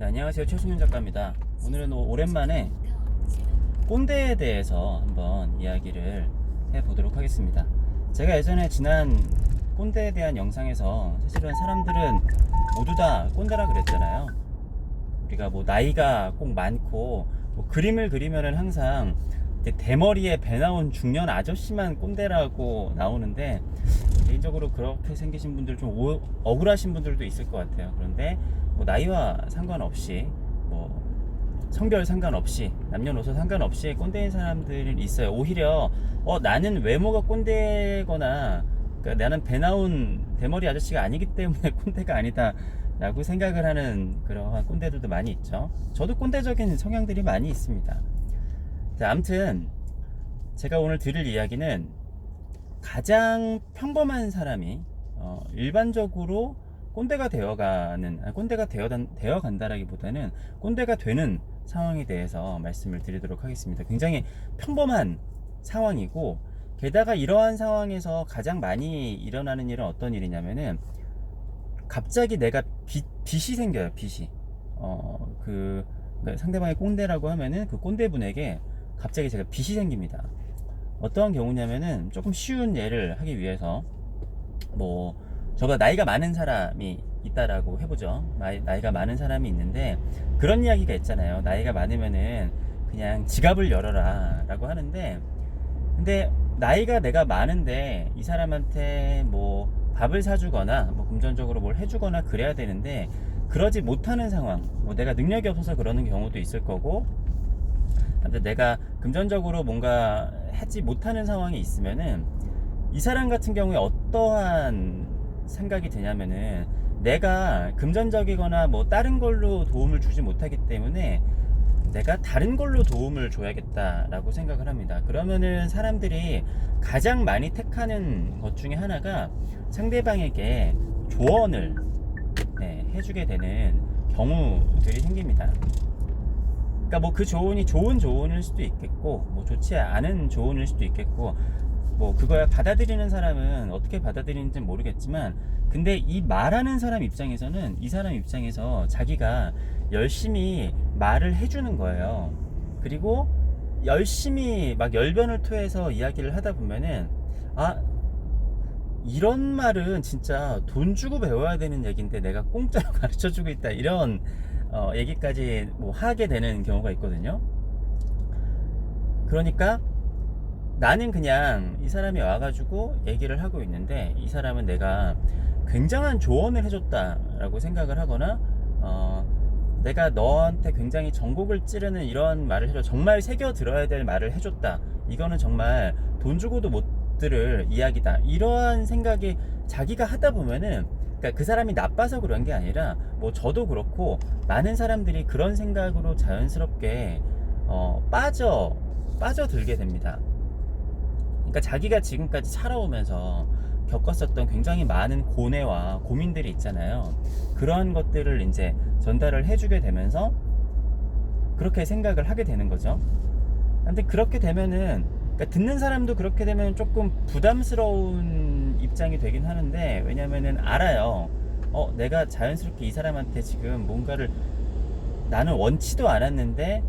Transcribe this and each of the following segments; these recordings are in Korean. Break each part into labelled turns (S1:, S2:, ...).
S1: 네, 안녕하세요. 최수민 작가입니다. 오늘은 오랜만에 꼰대에 대해서 한번 이야기를 해보도록 하겠습니다. 제가 예전에 지난 꼰대에 대한 영상에서 사실은 사람들은 모두 다 꼰대라 그랬잖아요. 우리가 뭐 나이가 꼭 많고 뭐 그림을 그리면은 항상 대머리에 배 나온 중년 아저씨만 꼰대라고 나오는데, 개인적으로 그렇게 생기신 분들 좀 억울하신 분들도 있을 것 같아요. 그런데 뭐 나이와 상관없이, 뭐 성별 상관없이, 남녀노소 상관없이 꼰대인 사람들이 있어요. 오히려 나는 외모가 꼰대거나, 그러니까 나는 배 나온 대머리 아저씨가 아니기 때문에 꼰대가 아니다 라고 생각을 하는 그러한 꼰대들도 많이 있죠. 저도 꼰대적인 성향들이 많이 있습니다. 자, 아무튼 제가 오늘 드릴 이야기는 가장 평범한 사람이 일반적으로 꼰대가 되어 간다라기보다는 꼰대가 되는 상황에 대해서 말씀을 드리도록 하겠습니다. 굉장히 평범한 상황이고, 게다가 이러한 상황에서 가장 많이 일어나는 일은 어떤 일이냐면은, 갑자기 내가 빚이 생겨요. 빚이 그러니까 상대방이 꼰대라고 하면은 그 꼰대분에게 갑자기 제가 빚이 생깁니다. 어떠한 경우냐면은, 조금 쉬운 예를 하기 위해서, 뭐 저보다 나이가 많은 사람이 있다라고 해보죠. 나이가 많은 사람이 있는데, 그런 이야기가 있잖아요. 나이가 많으면은 그냥 지갑을 열어라 라고 하는데, 근데 나이가 내가 많은데 이 사람한테 뭐 밥을 사주거나 뭐 금전적으로 뭘 해주거나 그래야 되는데, 그러지 못하는 상황, 뭐 내가 능력이 없어서 그러는 경우도 있을 거고, 근데 내가 금전적으로 뭔가 하지 못하는 상황이 있으면은, 이 사람 같은 경우에 어떠한 생각이 드냐면은, 내가 금전적이거나 뭐 다른 걸로 도움을 주지 못하기 때문에 내가 다른 걸로 도움을 줘야겠다라고 생각을 합니다. 그러면은 사람들이 가장 많이 택하는 것 중에 하나가 상대방에게 조언을 해주게 되는 경우들이 생깁니다. 그러니까 뭐 그 조언이 좋은 조언일 수도 있겠고, 뭐 좋지 않은 조언일 수도 있겠고, 뭐 그거야 받아들이는 사람은 어떻게 받아들이는지 모르겠지만, 근데 이 말하는 사람 입장에서는, 이 사람 입장에서 자기가 열심히 말을 해주는 거예요. 그리고 열심히 막 열변을 토해서 이야기를 하다 보면은, 이런 말은 진짜 돈 주고 배워야 되는 얘기인데 내가 공짜로 가르쳐주고 있다, 이런 얘기까지 뭐 하게 되는 경우가 있거든요. 그러니까 나는 그냥 이 사람이 와가지고 얘기를 하고 있는데, 이 사람은 내가 굉장한 조언을 해줬다라고 생각을 하거나, 내가 너한테 굉장히 전곡을 찌르는 이런 말을 해줘, 정말 새겨 들어야 될 말을 해줬다, 이거는 정말 돈 주고도 못 들을 이야기다, 이러한 생각이 자기가 하다 보면은, 그러니까 그 사람이 나빠서 그런 게 아니라, 뭐 저도 그렇고 많은 사람들이 그런 생각으로 자연스럽게 빠져들게 됩니다. 그러니까 자기가 지금까지 살아오면서 겪었었던 굉장히 많은 고뇌와 고민들이 있잖아요. 그런 것들을 이제 전달을 해주게 되면서 그렇게 생각을 하게 되는 거죠. 근데 그렇게 되면은, 그러니까 듣는 사람도 그렇게 되면 조금 부담스러운 입장이 되긴 하는데, 왜냐면은 알아요. 내가 자연스럽게 이 사람한테 지금 뭔가를 나는 원치도 않았는데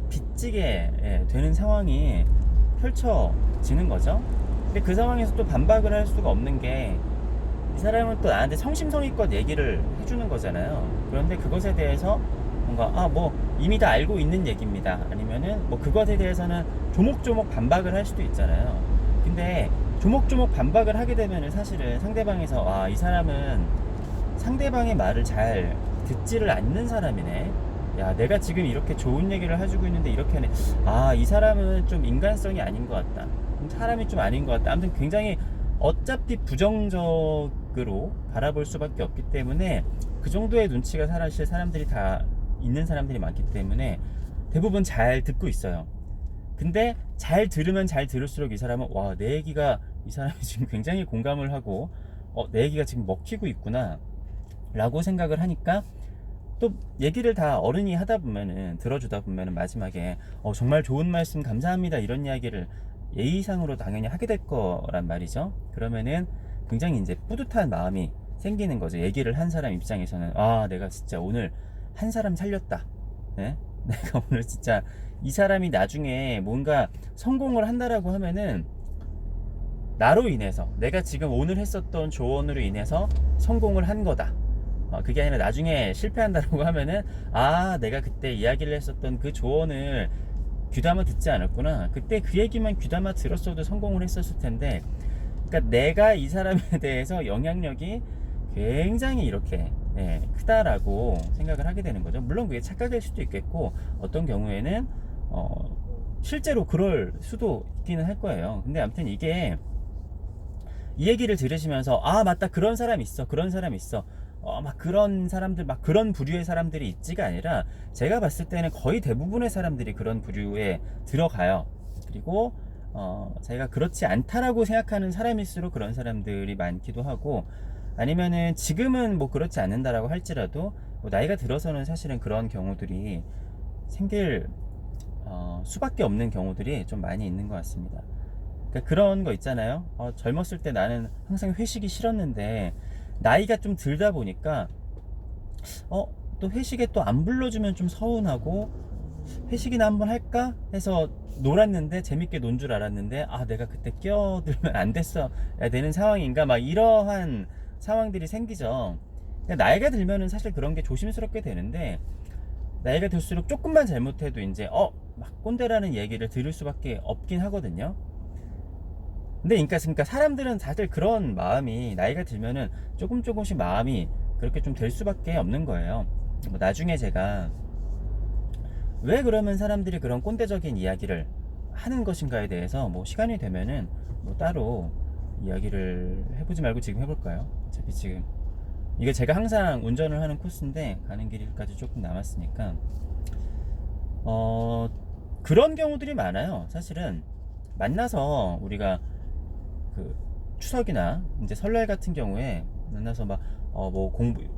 S1: 빚지게 되는 상황이 펼쳐지는 거죠. 근데 그 상황에서 또 반박을 할 수가 없는 게, 이 사람은 또 나한테 성심성의껏 얘기를 해주는 거잖아요. 그런데 그것에 대해서 뭔가 뭐 이미 다 알고 있는 얘기입니다, 아니면은 뭐 그것에 대해서는 조목조목 반박을 할 수도 있잖아요. 근데 조목조목 반박을 하게 되면은 사실은 상대방에서, 이 사람은 상대방의 말을 잘 듣지를 않는 사람이네, 야 내가 지금 이렇게 좋은 얘기를 해주고 있는데 이렇게 하네, 이 사람은 좀 인간성이 아닌 것 같다, 사람이 좀 아닌 것 같다. 아무튼 굉장히 어차피 부정적으로 바라볼 수밖에 없기 때문에, 그 정도의 눈치가 사실 사람들이 다 있는 사람들이 많기 때문에 대부분 잘 듣고 있어요. 근데 잘 들으면 잘 들을수록 이 사람은, 내 얘기가, 이 사람이 지금 굉장히 공감을 하고 내 얘기가 지금 먹히고 있구나 라고 생각을 하니까, 또 얘기를 다 어른이 하다 보면은, 들어주다 보면은 마지막에 정말 좋은 말씀 감사합니다, 이런 이야기를 예의상으로 당연히 하게 될 거란 말이죠. 그러면은 굉장히 이제 뿌듯한 마음이 생기는 거죠. 얘기를 한 사람 입장에서는, 내가 진짜 오늘 한 사람 살렸다. 예? 내가 오늘 진짜 이 사람이 나중에 뭔가 성공을 한다라고 하면은 나로 인해서, 내가 지금 오늘 했었던 조언으로 인해서 성공을 한 거다. 그게 아니라 나중에 실패한다라고 하면은, 아, 내가 그때 이야기를 했었던 그 조언을 귀담아 듣지 않았구나. 그때 그 얘기만 귀담아 들었어도 성공을 했었을 텐데. 그러니까 내가 이 사람에 대해서 영향력이 굉장히 이렇게 크다라고 생각을 하게 되는 거죠. 물론 그게 착각일 수도 있겠고, 어떤 경우에는 실제로 그럴 수도 있기는 할 거예요. 근데 아무튼 이게, 이 얘기를 들으시면서, 아, 맞다, 그런 사람 있어, 그런 사람 있어, 막 그런 사람들, 막 그런 부류의 사람들이 있지가 아니라, 제가 봤을 때는 거의 대부분의 사람들이 그런 부류에 들어가요. 그리고 제가 그렇지 않다라고 생각하는 사람일수록 그런 사람들이 많기도 하고, 아니면은 지금은 뭐 그렇지 않는다라고 할지라도 뭐 나이가 들어서는 사실은 그런 경우들이 생길 수밖에 없는 경우들이 좀 많이 있는 것 같습니다. 그러니까 그런 거 있잖아요. 젊었을 때 나는 항상 회식이 싫었는데 나이가 좀 들다 보니까 또 회식에 또 안 불러주면 좀 서운하고, 회식이나 한번 할까 해서 놀았는데 재밌게 논 줄 알았는데, 아, 내가 그때 끼어들면 안 됐어야 되는 상황인가, 막 이러한 상황들이 생기죠. 그러니까 나이가 들면은 사실 그런 게 조심스럽게 되는데, 나이가 들수록 조금만 잘못해도 이제 막 꼰대라는 얘기를 들을 수밖에 없긴 하거든요. 근데 그러니까 사람들은 다들 그런 마음이, 나이가 들면은 조금씩 마음이 그렇게 좀 될 수밖에 없는 거예요. 뭐 나중에 제가 왜 그러면 사람들이 그런 꼰대적인 이야기를 하는 것인가에 대해서 뭐 시간이 되면은 뭐 따로 이야기를 해보지 말고 지금 해볼까요? 어차피 지금 이게 제가 항상 운전을 하는 코스인데 가는 길까지 조금 남았으니까 그런 경우들이 많아요. 사실은 만나서 우리가 그 추석이나 이제 설날 같은 경우에 만나서 막 뭐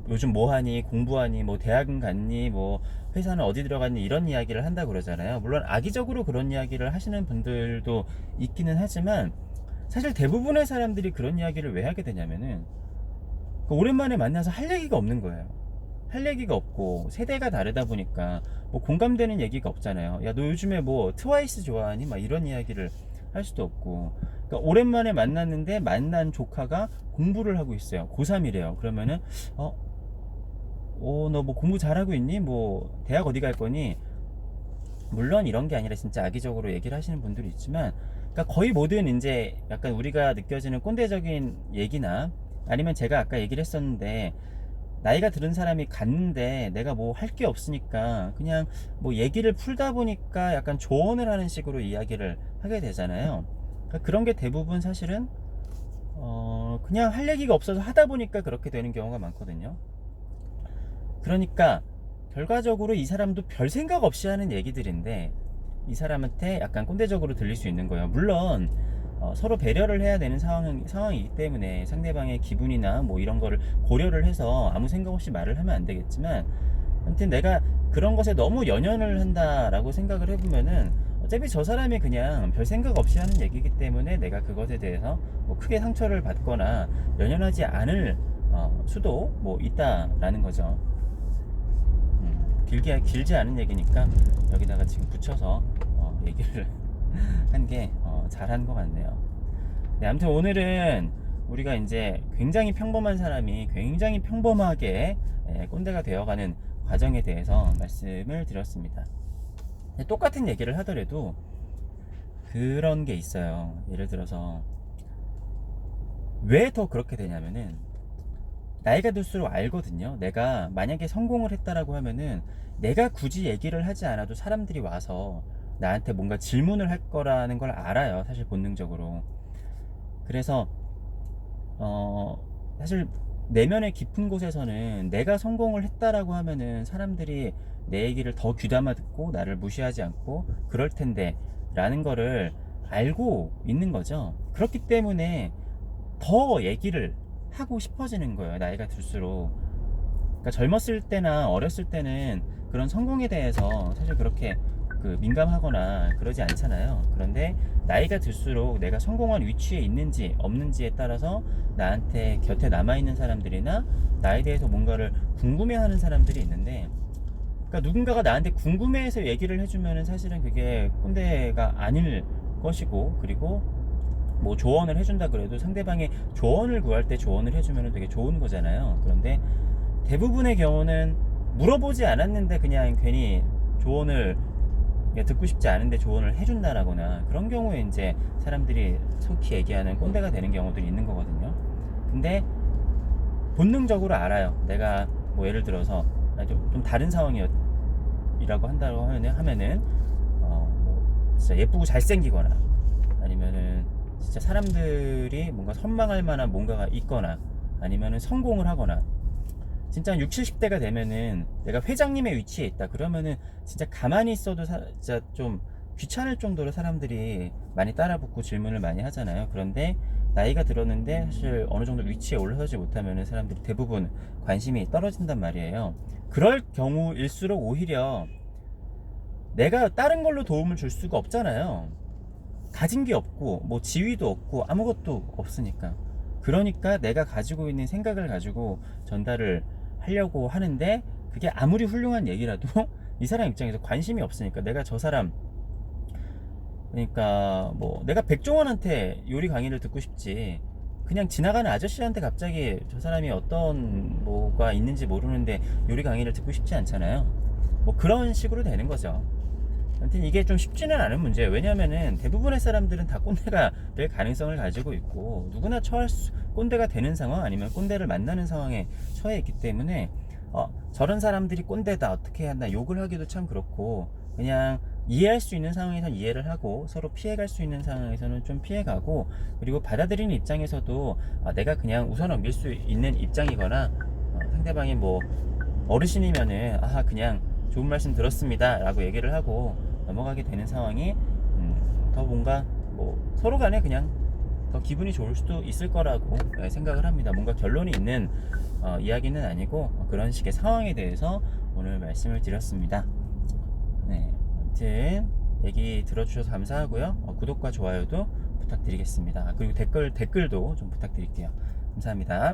S1: 요즘 뭐 하니, 공부하니, 뭐 대학은 갔니, 뭐 회사는 어디 들어갔니, 이런 이야기를 한다 그러잖아요. 물론 악의적으로 그런 이야기를 하시는 분들도 있기는 하지만, 사실 대부분의 사람들이 그런 이야기를 왜 하게 되냐면은 오랜만에 만나서 할 얘기가 없는 거예요. 할 얘기가 없고 세대가 다르다 보니까 뭐 공감되는 얘기가 없잖아요. 야, 너 요즘에 뭐 트와이스 좋아하니? 막 이런 이야기를 할 수도 없고. 그러니까 오랜만에 만났는데 만난 조카가 공부를 하고 있어요. 고3이래요. 그러면은 너 뭐 공부 잘하고 있니? 뭐 대학 어디 갈 거니? 물론 이런 게 아니라 진짜 악의적으로 얘기를 하시는 분들이 있지만, 그러니까 거의 모든 이제 약간 우리가 느껴지는 꼰대적인 얘기나, 아니면 제가 아까 얘기를 했었는데, 나이가 들은 사람이 갔는데 내가 뭐 할 게 없으니까 그냥 뭐 얘기를 풀다 보니까 약간 조언을 하는 식으로 이야기를 하게 되잖아요. 그러니까 그런 게 대부분 사실은 그냥 할 얘기가 없어서 하다 보니까 그렇게 되는 경우가 많거든요. 그러니까 결과적으로 이 사람도 별 생각 없이 하는 얘기들인데 이 사람한테 약간 꼰대적으로 들릴 수 있는 거예요. 물론 서로 배려를 해야 되는 상황이기 때문에 상대방의 기분이나 뭐 이런 거를 고려를 해서 아무 생각 없이 말을 하면 안 되겠지만, 아무튼 내가 그런 것에 너무 연연을 한다라고 생각을 해보면은 어차피 저 사람이 그냥 별 생각 없이 하는 얘기이기 때문에 내가 그것에 대해서 뭐 크게 상처를 받거나 연연하지 않을 수도 뭐 있다라는 거죠. 길지 않은 얘기니까 여기다가 지금 붙여서 얘기를 한 게 잘한 것 같네요. 네, 아무튼 오늘은 우리가 이제 굉장히 평범한 사람이 굉장히 평범하게 꼰대가 되어가는 과정에 대해서 말씀을 드렸습니다. 똑같은 얘기를 하더라도 그런 게 있어요. 예를 들어서 왜 더 그렇게 되냐면은 나이가 들수록 알거든요. 내가 만약에 성공을 했다라고 하면은 내가 굳이 얘기를 하지 않아도 사람들이 와서 나한테 뭔가 질문을 할 거라는 걸 알아요. 사실 본능적으로. 그래서 사실 내면의 깊은 곳에서는 내가 성공을 했다라고 하면은 사람들이 내 얘기를 더 귀담아 듣고 나를 무시하지 않고 그럴 텐데 라는 거를 알고 있는 거죠. 그렇기 때문에 더 얘기를 하고 싶어지는 거예요. 나이가 들수록. 그러니까 젊었을 때나 어렸을 때는 그런 성공에 대해서 사실 그렇게 민감하거나 그러지 않잖아요. 그런데 나이가 들수록 내가 성공한 위치에 있는지 없는지에 따라서 나한테 곁에 남아있는 사람들이나 나에 대해서 뭔가를 궁금해하는 사람들이 있는데, 그러니까 누군가가 나한테 궁금해해서 얘기를 해주면은 사실은 그게 꼰대가 아닐 것이고, 그리고 뭐 조언을 해준다 그래도 상대방의 조언을 구할 때 조언을 해주면 되게 좋은 거잖아요. 그런데 대부분의 경우는 물어보지 않았는데 그냥 괜히 조언을 듣고 싶지 않은데 조언을 해준다라거나 그런 경우에 이제 사람들이 속히 얘기하는 꼰대가 되는 경우들이 있는 거거든요. 근데 본능적으로 알아요. 내가 뭐 예를 들어서 좀 다른 상황이라고 한다고 하면은 뭐 진짜 예쁘고 잘생기거나 아니면은 진짜 사람들이 뭔가 선망할 만한 뭔가가 있거나 아니면은 성공을 하거나 진짜 60, 70대가 되면은 내가 회장님의 위치에 있다 그러면은 진짜 가만히 있어도 진짜 좀 귀찮을 정도로 사람들이 많이 따라붙고 질문을 많이 하잖아요. 그런데 나이가 들었는데 사실 어느 정도 위치에 올라서지 못하면은 사람들이 대부분 관심이 떨어진단 말이에요. 그럴 경우일수록 오히려 내가 다른 걸로 도움을 줄 수가 없잖아요. 가진 게 없고 뭐 지위도 없고 아무것도 없으니까. 그러니까 내가 가지고 있는 생각을 가지고 전달을 하려고 하는데 그게 아무리 훌륭한 얘기라도 이 사람 입장에서 관심이 없으니까 내가 저 사람, 그러니까 뭐 내가 백종원한테 요리 강의를 듣고 싶지 그냥 지나가는 아저씨한테 갑자기 저 사람이 어떤 뭐가 있는지 모르는데 요리 강의를 듣고 싶지 않잖아요. 뭐 그런 식으로 되는 거죠. 아무튼 이게 좀 쉽지는 않은 문제예요. 왜냐면은 대부분의 사람들은 다 꼰대가 될 가능성을 가지고 있고 누구나 꼰대가 되는 상황 아니면 꼰대를 만나는 상황에 처해 있기 때문에 저런 사람들이 꼰대다 어떻게 해야 하나 욕을 하기도 참 그렇고 그냥 이해할 수 있는 상황에서 이해를 하고 서로 피해갈 수 있는 상황에서는 좀 피해가고 그리고 받아들이는 입장에서도 내가 그냥 웃어 넘길 수 있는 입장이거나 상대방이 뭐 어르신이면은 그냥 좋은 말씀 들었습니다 라고 얘기를 하고 넘어가게 되는 상황이 더 뭔가 뭐 서로 간에 그냥 더 기분이 좋을 수도 있을 거라고 생각을 합니다. 뭔가 결론이 있는 이야기는 아니고 그런 식의 상황에 대해서 오늘 말씀을 드렸습니다. 네, 아무튼 얘기 들어주셔서 감사하고요. 구독과 좋아요도 부탁드리겠습니다. 그리고 댓글도 좀 부탁드릴게요. 감사합니다.